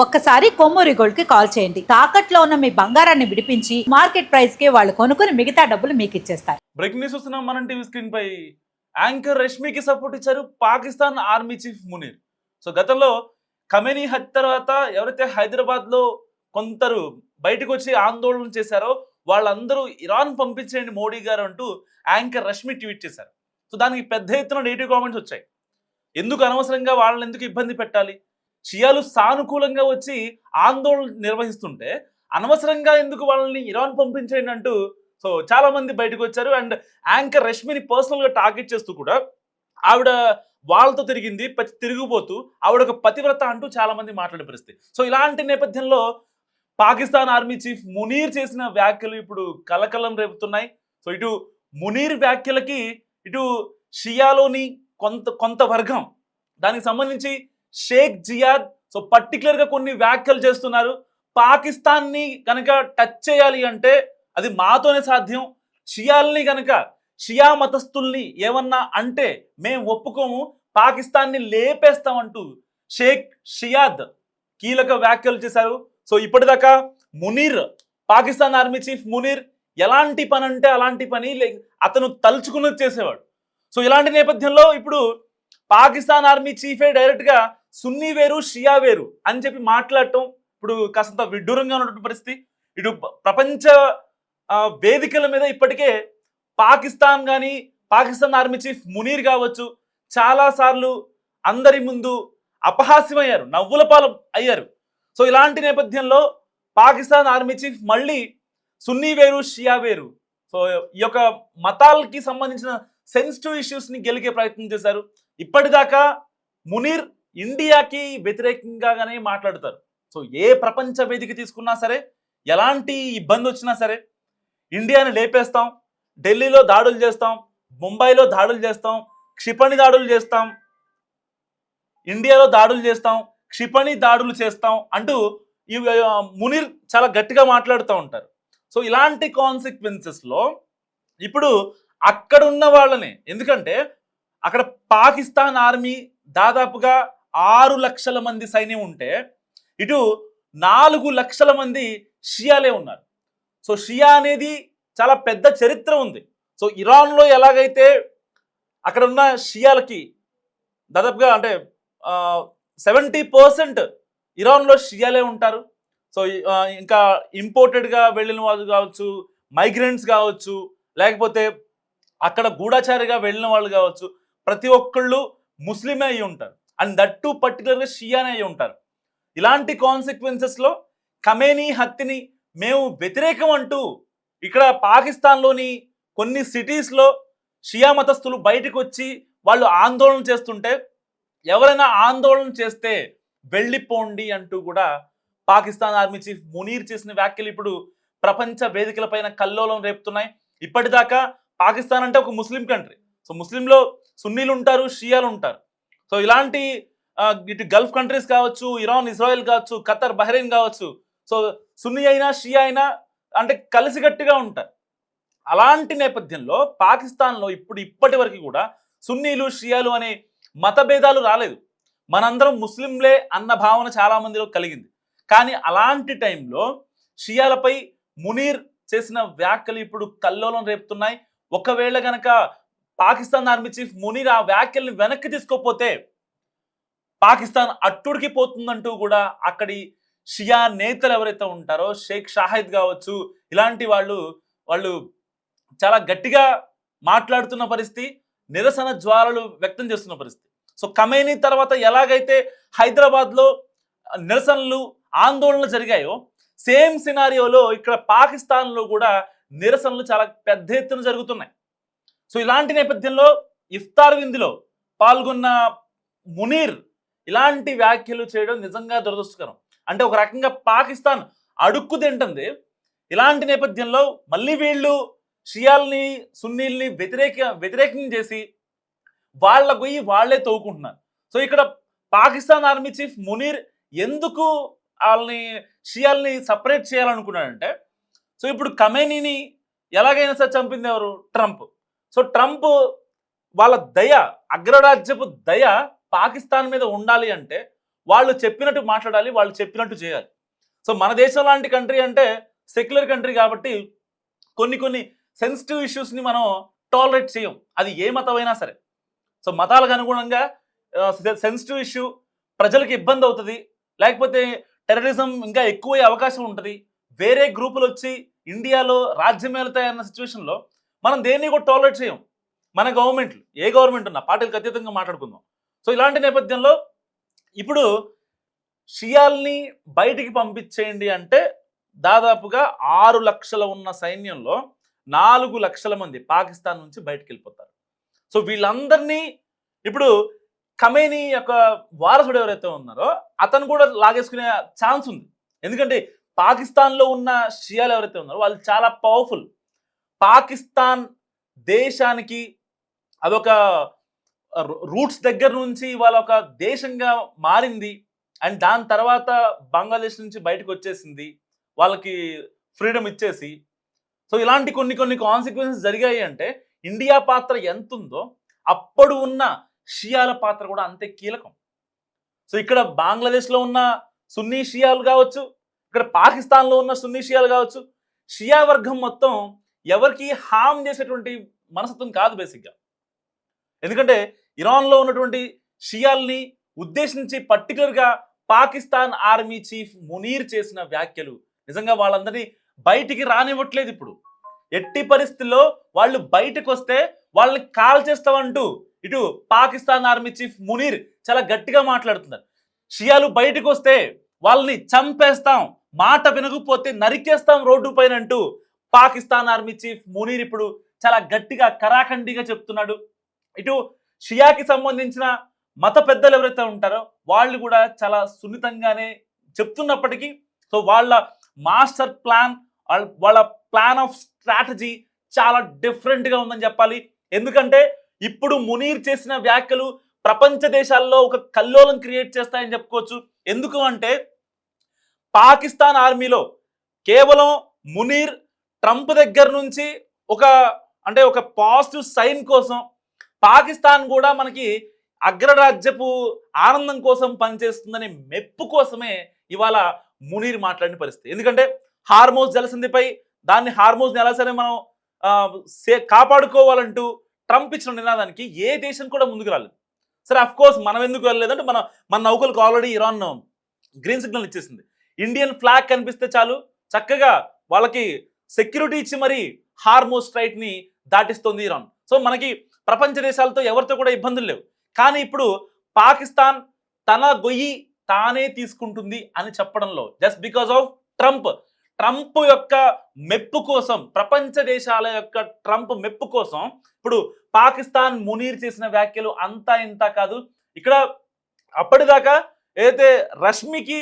ఒక్కసారి కొమ్మూరి గోల్డ్ కి కాల్ చేయండి. తాకట్లో ఉన్న మీ బంగారాన్ని విడిపించి మార్కెట్ ప్రైస్ కి వాళ్ళు కొనుక్కుని మిగతా డబ్బులు మీకు ఇచ్చేస్తారు. బ్రేకింగ్ న్యూస్ వస్తున్నాం మనం టీవీ స్క్రీన్ పై. యాంకర్ రష్మికి సపోర్ట్ ఇచ్చారు Pakistan army chief Munir. So గతంలో ఖమేనీ హత్య తర్వాత ఎవరైతే హైదరాబాద్ లో కొందరు బయటకు వచ్చి ఆందోళన చేశారో వాళ్ళందరూ ఇరాన్ పంపించేయండి మోడీ గారు అంటూ యాంకర్ రష్మి ట్వీట్ చేశారు. సో దానికి పెద్ద ఎత్తున నెగిటివ్ కామెంట్స్ వచ్చాయి. ఎందుకు అనవసరంగా వాళ్ళని ఎందుకు ఇబ్బంది పెట్టాలి, షియాలు సానుకూలంగా వచ్చి ఆందోళన నిర్వహిస్తుంటే అనవసరంగా ఎందుకు వాళ్ళని ఇరాన్ పంపించేయండి అంటూ సో చాలా మంది బయటకు వచ్చారు. అండ్ యాంకర్ రష్మిని పర్సనల్ గా టార్గెట్ చేస్తూ కూడా ఆవిడ వాళ్ళతో తిరిగింది తిరిగిపోతూ ఆవిడ ఒక పతివ్రత అంటూ చాలా మంది మాట్లాడే పరిస్థితి. సో ఇలాంటి నేపథ్యంలో పాకిస్తాన్ ఆర్మీ చీఫ్ మునీర్ చేసిన వ్యాఖ్యలు ఇప్పుడు కలకలం రేపుతున్నాయి. సో ఇటు మునీర్ వ్యాఖ్యలకి ఇటు షియాలోని కొంత వర్గం దానికి సంబంధించి షేక్ జియాద్ సో పర్టికులర్ గా కొన్ని వ్యాఖ్యలు చేస్తున్నారు. పాకిస్తాన్ ని కనుక టచ్ చేయాలి అంటే అది మాతోనే సాధ్యం, షియాల్ని కనుక షియా మతస్థుల్ని ఏమన్నా అంటే మేము ఒప్పుకోము, పాకిస్తాన్ని లేపేస్తామంటూ షేక్ షియాద్ కీలక వ్యాఖ్యలు చేశారు. సో ఇప్పటిదాకా మునీర్ పాకిస్తాన్ ఆర్మీ చీఫ్ మునీర్ ఎలాంటి పని అంటే అలాంటి పని అతను తలుచుకున్నది చేసేవాడు. సో ఇలాంటి నేపథ్యంలో ఇప్పుడు పాకిస్తాన్ ఆర్మీ చీఫే డైరెక్ట్ గా సున్నీ వేరు షియా వేరు అని చెప్పి మాట్లాడటం ఇప్పుడు కాస్త విడ్డూరంగా ఉన్నటువంటి పరిస్థితి. ఇటు ప్రపంచ వేదికల మీద ఇప్పటికే పాకిస్తాన్ కానీ పాకిస్తాన్ ఆర్మీ చీఫ్ మునీర్ కావచ్చు చాలా సార్లు అందరి ముందు అపహాస్యమయ్యారు, నవ్వుల పాలు అయ్యారు. సో ఇలాంటి నేపథ్యంలో పాకిస్తాన్ ఆర్మీ చీఫ్ మళ్ళీ సున్నీ వేరు షియా వేరు సో ఈ యొక్క మతాలకి సంబంధించిన సెన్సిటివ్ ఇష్యూస్ ని గెలికే ప్రయత్నం చేశారు. ఇప్పటిదాకా మునీర్ ఇండియాకి వ్యతిరేకంగానే మాట్లాడతారు. సో ఏ ప్రపంచ వేదిక తీసుకున్నా సరే ఎలాంటి ఇబ్బంది వచ్చినా సరే ఇండియాని లేపేస్తాం, ఢిల్లీలో దాడులు చేస్తాం, ముంబైలో దాడులు చేస్తాం, క్షిపణి దాడులు చేస్తాం, ఇండియాలో దాడులు చేస్తాం, క్షిపణి దాడులు చేస్తాం అంటూ ఈ మునీర్ చాలా గట్టిగా మాట్లాడుతూ ఉంటారు. సో ఇలాంటి కాన్సిక్వెన్సెస్లో ఇప్పుడు అక్కడ ఉన్న వాళ్ళని, ఎందుకంటే అక్కడ పాకిస్తాన్ ఆర్మీ దాదాపుగా 6 లక్షల మంది సైన్యం ఉంటే ఇటు 4 లక్షల మంది షియాలే ఉన్నారు. సో షియా అనేది చాలా పెద్ద చరిత్ర ఉంది. సో ఇరాన్లో ఎలాగైతే అక్కడ ఉన్న షియాలకి దాదాపుగా అంటే 70% ఇరాన్లో షియాలే ఉంటారు. సో ఇంకా ఇంపోర్టెడ్గా వెళ్ళిన వాళ్ళు కావచ్చు, మైగ్రెంట్స్ కావచ్చు, లేకపోతే అక్కడ గూఢచారిగా వెళ్ళిన వాళ్ళు కావచ్చు, ప్రతి ఒక్కళ్ళు ముస్లిమే అయి ఉంటారు. అండ్ దట్ టు పర్టికులర్గా షియానే అయి ఉంటారు. ఇలాంటి కాన్సిక్వెన్సెస్లో ఖమేనీ హత్యని మేము వ్యతిరేకం అంటూ ఇక్కడ పాకిస్తాన్లోని కొన్ని సిటీస్లో షియా మతస్థులు బయటకు వచ్చి వాళ్ళు ఆందోళన చేస్తుంటే ఎవరైనా ఆందోళన చేస్తే వెళ్ళిపోండి అంటూ కూడా పాకిస్తాన్ ఆర్మీ చీఫ్ మునీర్ చేసిన వ్యాఖ్యలు ఇప్పుడు ప్రపంచ వేదికలపైన కల్లోలం రేపుతున్నాయి. ఇప్పటిదాకా పాకిస్తాన్ అంటే ఒక ముస్లిం కంట్రీ. సో ముస్లింలో సున్నీలు ఉంటారు, షియాలు ఉంటారు. సో ఇలాంటి ఇటు గల్ఫ్ కంట్రీస్ కావచ్చు, ఇరాన్, ఇజ్రాయెల్ కావచ్చు, ఖతర్, బహ్రెయిన్ కావచ్చు, సో సున్నీ అయినా షియా అయినా అంటే కలిసిగట్టుగా ఉంటారు. అలాంటి నేపథ్యంలో పాకిస్తాన్లో ఇప్పటి వరకు కూడా సున్నీలు షియాలు అనే మతభేదాలు రాలేదు. మనందరం ముస్లింలే అన్న భావన చాలా మందిలో కలిగింది. కానీ అలాంటి టైంలో షియాలపై మునీర్ చేసిన వ్యాఖ్యలు ఇప్పుడు కల్లోలం రేపుతున్నాయి. ఒకవేళ గనక పాకిస్తాన్ ఆర్మీ చీఫ్ మునీర్ ఆ వ్యాఖ్యల్ని వెనక్కి తీసుకోకపోతే పాకిస్తాన్ అట్టుడికి పోతుందంటూ కూడా అక్కడి షియా నేతలు ఎవరైతే ఉంటారో షేక్ షాహిద్ కావచ్చు, ఇలాంటి వాళ్ళు చాలా గట్టిగా మాట్లాడుతున్న పరిస్థితి, నిరసన జ్వాలలు వ్యక్తం చేస్తున్న పరిస్థితి. సో ఖమేనీ తర్వాత ఎలాగైతే హైదరాబాద్లో నిరసనలు ఆందోళనలు జరిగాయో సేమ్ సినారియోలో ఇక్కడ పాకిస్తాన్లో కూడా నిరసనలు చాలా పెద్ద ఎత్తున జరుగుతున్నాయి. సో ఇలాంటి నేపథ్యంలో ఇఫ్తార్ విందులో పాల్గొన్న మునీర్ ఇలాంటి వ్యాఖ్యలు చేయడం నిజంగా దురదృష్టకరం. అంటే ఒక రకంగా పాకిస్తాన్ అడుక్కు తింటుంది. ఇలాంటి నేపథ్యంలో మళ్ళీ వీళ్ళు షియాల్ని సున్నీల్ని వ్యతిరేకం చేసి వాళ్ళ గొయ్యి వాళ్లే తవ్వుకుంటున్నారు. సో ఇక్కడ పాకిస్తాన్ ఆర్మీ చీఫ్ మునీర్ ఎందుకు వాళ్ళని షియాల్ని సపరేట్ చేయాలనుకున్నాడంటే, సో ఇప్పుడు ఖమేనీని ఎలాగైనా సరే చంపింది ఎవరు? ట్రంప్. సో ట్రంప్ వాళ్ళ దయ, అగ్రరాజ్యపు దయ పాకిస్తాన్ మీద ఉండాలి అంటే వాళ్ళు చెప్పినట్టు మాట్లాడాలి, వాళ్ళు చెప్పినట్టు చేయాలి. సో మన దేశం లాంటి కంట్రీ అంటే సెక్యులర్ కంట్రీ కాబట్టి కొన్ని సెన్సిటివ్ ఇష్యూస్ని మనం టాలరేట్ చేయం, అది ఏ మతమైనా సరే. సో మతాలకు అనుగుణంగా సెన్సిటివ్ ఇష్యూ ప్రజలకు ఇబ్బంది అవుతుంది, లేకపోతే టెర్రరిజం ఇంకా ఎక్కువ అవకాశం ఉంటుంది, వేరే గ్రూపులు వచ్చి ఇండియాలో రాజ్యం వెళ్తాయన్న సిచ్యువేషన్లో మనం దేన్ని కూడా టాలరేట్ చేయం. మన గవర్నమెంట్లు, ఏ గవర్నమెంట్ ఉన్నా పార్టీలకు అతీతంగా మాట్లాడుకుందాం. సో ఇలాంటి నేపథ్యంలో ఇప్పుడు షియాల్ని బయటికి పంపించేయండి అంటే దాదాపుగా 6 లక్షల ఉన్న సైన్యంలో 4 లక్షల మంది పాకిస్తాన్ నుంచి బయటకు వెళ్ళిపోతారు. సో వీళ్ళందరినీ ఇప్పుడు ఖమేనీ యొక్క వారసుడు ఎవరైతే ఉన్నారో అతను కూడా లాగేసుకునే ఛాన్స్ ఉంది. ఎందుకంటే పాకిస్తాన్లో ఉన్న షియాలు ఎవరైతే ఉన్నారో వాళ్ళు చాలా పవర్ఫుల్. పాకిస్తాన్ దేశానికి అదొక రూట్స్ దగ్గర నుంచి వాళ్ళ ఒక దేశంగా మారింది. అండ్ దాని తర్వాత బంగ్లాదేశ్ నుంచి బయటకు వచ్చేసింది, వాళ్ళకి ఫ్రీడమ్ ఇచ్చేసి. సో ఇలాంటి కొన్ని కాన్సిక్వెన్సెస్ జరిగాయి అంటే ఇండియా పాత్ర ఎంత ఉందో అప్పుడు ఉన్న షియాల పాత్ర కూడా అంతే కీలకం. సో ఇక్కడ బంగ్లాదేశ్లో ఉన్న సున్నీ షియాలు కావచ్చు, ఇక్కడ పాకిస్తాన్లో ఉన్న సున్నీ షియాలు కావచ్చు, షియా వర్గం మొత్తం ఎవరికి హామ్ చేసేటువంటి మనస్తత్వం కాదు బేసిక్గా. ఎందుకంటే ఇరాన్లో ఉన్నటువంటి షియాల్ని ఉద్దేశించి పర్టికులర్గా పాకిస్తాన్ ఆర్మీ చీఫ్ మునీర్ చేసిన వ్యాఖ్యలు నిజంగా వాళ్ళందరినీ బయటికి రానివ్వట్లేదు. ఇప్పుడు ఎట్టి పరిస్థితుల్లో వాళ్ళు బయటకు వస్తే వాళ్ళని కాల్ చేస్తామంటూ ఇటు పాకిస్తాన్ ఆర్మీ చీఫ్ మునీర్ చాలా గట్టిగా మాట్లాడుతున్నారు. షియాలు బయటకు వస్తే వాళ్ళని చంపేస్తాం, మాట వినకపోతే నరికేస్తాం రోడ్డు పైన అంటూ పాకిస్తాన్ ఆర్మీ చీఫ్ మునీర్ ఇప్పుడు చాలా గట్టిగా కరాఖండిగా చెప్తున్నాడు. ఇటు షియాకి సంబంధించిన మత పెద్దలు ఎవరైతే ఉంటారో వాళ్ళు కూడా చాలా సున్నితంగానే చెప్తున్నప్పటికీ సో వాళ్ళ మాస్టర్ ప్లాన్, వాళ్ళ ప్లాన్ ఆఫ్ స్ట్రాటజీ చాలా డిఫరెంట్గా ఉందని చెప్పాలి. ఎందుకంటే ఇప్పుడు మునీర్ చేసిన వ్యాఖ్యలు ప్రపంచ దేశాల్లో ఒక కల్లోలం క్రియేట్ చేస్తాయని చెప్పుకోవచ్చు. ఎందుకు అంటే పాకిస్తాన్ ఆర్మీలో కేవలం మునీర్ ట్రంప్ దగ్గర నుంచి ఒక పాజిటివ్ సైన్ కోసం, పాకిస్తాన్ కూడా మనకి అగ్రరాజ్యపు ఆనందం కోసం పనిచేస్తుందనే మెప్పు కోసమే ఇవాళ మునీర్ మాట్లాడిన పరిస్థితి. ఎందుకంటే హార్మోజ్ జలసంధిపై దాన్ని హార్మోజ్ని ఎలా సరే మనం కాపాడుకోవాలంటూ ట్రంప్ ఇచ్చిన నినాదానికి ఏ దేశం కూడా ముందుకు రాలేదు. సరే అఫ్ కోర్స్ మనం ఎందుకు వెళ్ళలేదంటే మన నౌకలకు ఆల్రెడీ ఇరాన్ గ్రీన్ సిగ్నల్ ఇచ్చేసింది. ఇండియన్ ఫ్లాగ్ కనిపిస్తే చాలు చక్కగా వాళ్ళకి సెక్యూరిటీ ఇచ్చి మరి హార్మోజ్ స్ట్రైట్ని దాటిస్తుంది ఇరాన్. సో మనకి ప్రపంచ దేశాలతో ఎవరితో కూడా ఇబ్బందులు లేవు. కానీ ఇప్పుడు పాకిస్తాన్ తన గొయ్యి తానే తీసుకుంటుంది అని చెప్పడంలో జస్ట్ బికాస్ ఆఫ్ ట్రంప్ యొక్క మెప్పు కోసం, ప్రపంచ దేశాల యొక్క ట్రంప్ మెప్పు కోసం ఇప్పుడు పాకిస్తాన్ మునీర్ చేసిన వ్యాఖ్యలు అంతా ఇంత కాదు. ఇక్కడ అప్పటిదాకా ఏదైతే రష్మికి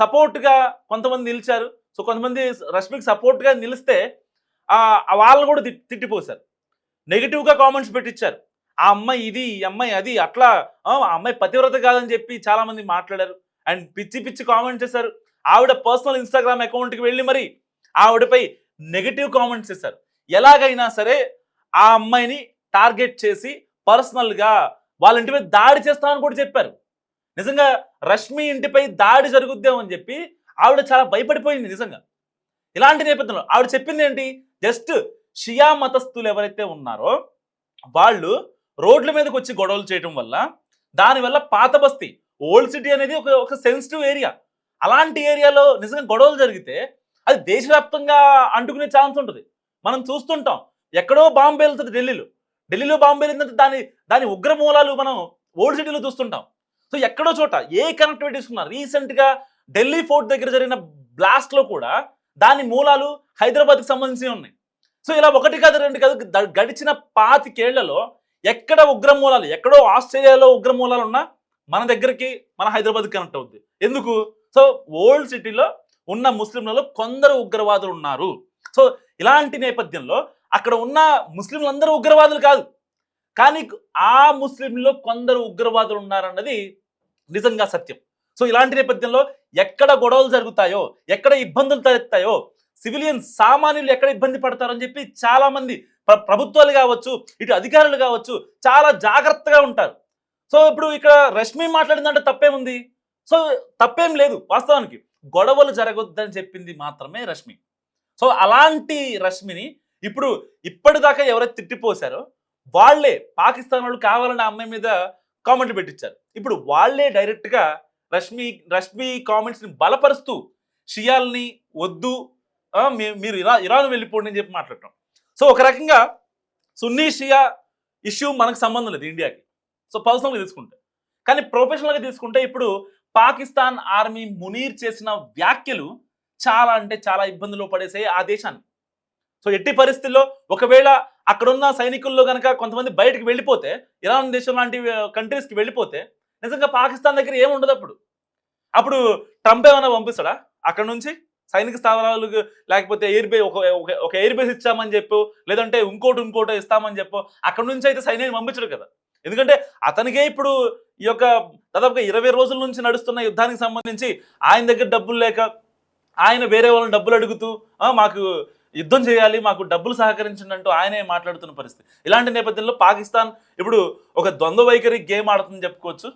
సపోర్ట్గా కొంతమంది నిలిచారు, సో కొంతమంది రష్మికి సపోర్ట్గా నిలిస్తే వాళ్ళని కూడా తిట్టిపోశారు, నెగిటివ్గా కామెంట్స్ పెట్టించారు. ఆ అమ్మాయి ఇది, ఈ అమ్మాయి అది, అట్లా ఆ అమ్మాయి పతివ్రత కాదని చెప్పి చాలామంది మాట్లాడారు. అండ్ పిచ్చి కామెంట్స్ చేశారు. ఆవిడ పర్సనల్ ఇన్స్టాగ్రామ్ అకౌంట్కి వెళ్ళి మరి ఆవిడపై నెగిటివ్ కామెంట్స్ చేశారు. ఎలాగైనా సరే ఆ అమ్మాయిని టార్గెట్ చేసి పర్సనల్గా వాళ్ళ ఇంటిపై దాడి చేస్తామని కూడా చెప్పారు. నిజంగా రష్మి ఇంటిపై దాడి జరుగుద్దామని చెప్పి ఆవిడ చాలా భయపడిపోయింది నిజంగా. ఇలాంటి నేపథ్యంలో ఆవిడ చెప్పింది ఏంటి, జస్ట్ షియా మతస్థులు ఎవరైతే ఉన్నారో వాళ్ళు రోడ్ల మీదకి వచ్చి గొడవలు చేయడం వల్ల, దానివల్ల పాత బస్తీ ఓల్డ్ సిటీ అనేది ఒక సెన్సిటివ్ ఏరియా, అలాంటి ఏరియాలో నిజంగా గొడవలు జరిగితే అది దేశవ్యాప్తంగా అంటుకునే ఛాన్స్ ఉంటుంది. మనం చూస్తుంటాం, ఎక్కడో బాంబు వెళ్తుంది ఢిల్లీలో బాంబు వెళ్ళిందంటే దాని ఉగ్రమూలాలు మనం ఓల్డ్ సిటీలో చూస్తుంటాం. సో ఎక్కడో చోట ఏ కనెక్టివిటీస్ ఉన్నారు. రీసెంట్గా ఢిల్లీ ఫోర్ట్ దగ్గర జరిగిన బ్లాస్ట్లో కూడా దాని మూలాలు హైదరాబాద్కి సంబంధించి ఉన్నాయి. సో ఇలా ఒకటి కాదు రెండు కాదు, గడిచిన 25 ఏళ్లలో ఎక్కడ ఉగ్రమూలాలు, ఎక్కడో ఆస్ట్రేలియాలో ఉగ్రమూలాలు ఉన్నా మన దగ్గరికి, మన హైదరాబాద్కి కనెక్ట్ అవుద్ది. ఎందుకు? సో ఓల్డ్ సిటీలో ఉన్న ముస్లింలలో కొందరు ఉగ్రవాదులు ఉన్నారు. సో ఇలాంటి నేపథ్యంలో అక్కడ ఉన్న ముస్లింలందరూ ఉగ్రవాదులు కాదు, కానీ ఆ ముస్లింలో కొందరు ఉగ్రవాదులు ఉన్నారన్నది నిజంగా సత్యం. సో ఇలాంటి నేపథ్యంలో ఎక్కడ గొడవలు జరుగుతాయో, ఎక్కడ ఇబ్బందులు తలెత్తాయో, సివిలియన్ సామాన్యులు ఎక్కడ ఇబ్బంది పడతారని చెప్పి చాలామంది ప్రభుత్వాలు కావచ్చు, ఇటు అధికారులు కావచ్చు చాలా జాగ్రత్తగా ఉంటారు. సో ఇప్పుడు ఇక్కడ రష్మి మాట్లాడిందంటే తప్పేముంది? సో తప్పేం లేదు వాస్తవానికి, గొడవలు జరగొద్దని చెప్పింది మాత్రమే రష్మి. సో అలాంటి రష్మిని ఇప్పుడు ఇప్పటిదాకా ఎవరైతే తిట్టిపోసారో వాళ్ళే పాకిస్తాన్ వాళ్ళు కావాలని ఆ అమ్మాయి మీద కామెంట్లు పెట్టించారు. ఇప్పుడు వాళ్ళే డైరెక్ట్గా రష్మి కామెంట్స్ని బలపరుస్తూ షియాల్ని వద్దు, మీరు ఇరాన్ వెళ్ళిపోండి అని చెప్పి మాట్లాడటం. సో ఒక రకంగా సున్నీ షియా ఇష్యూ మనకు సంబంధం లేదు ఇండియాకి, సో పర్సనల్గా తీసుకుంటే. కానీ ప్రొఫెషనల్గా తీసుకుంటే ఇప్పుడు పాకిస్తాన్ ఆర్మీ మునీర్ చేసిన వ్యాఖ్యలు చాలా అంటే చాలా ఇబ్బందులు పడేసాయి ఆ దేశాన్ని. సో ఎట్టి పరిస్థితుల్లో ఒకవేళ అక్కడున్న సైనికుల్లో కనుక కొంతమంది బయటకు వెళ్ళిపోతే, ఇరాన్ దేశం లాంటి కంట్రీస్కి వెళ్ళిపోతే నిజంగా పాకిస్తాన్ దగ్గర ఏముండదు. అప్పుడు ట్రంప్ ఏమైనా పంపిస్తాడా అక్కడ నుంచి సైనిక స్థావరాలకు, లేకపోతే ఎయిర్ బేస్ ఒక ఎయిర్ బేస్ ఇచ్చామని చెప్పు, లేదంటే ఇంకోటి ఇస్తామని చెప్పు, అక్కడ నుంచి అయితే సైన్యాన్ని పంపించడు కదా. ఎందుకంటే అతనికే ఇప్పుడు ఈ యొక్క దాదాపుగా 20 రోజుల నుంచి నడుస్తున్న యుద్ధానికి సంబంధించి ఆయన దగ్గర డబ్బులు లేక ఆయన వేరే వాళ్ళని డబ్బులు అడుగుతూ మాకు యుద్ధం చేయాలి, మాకు డబ్బులు సహకరించండి అంటూ ఆయనే మాట్లాడుతున్న పరిస్థితి. ఇలాంటి నేపథ్యంలో పాకిస్తాన్ ఇప్పుడు ఒక ద్వంద్వ వైఖరి గేమ్ ఆడుతుందని చెప్పుకోవచ్చు.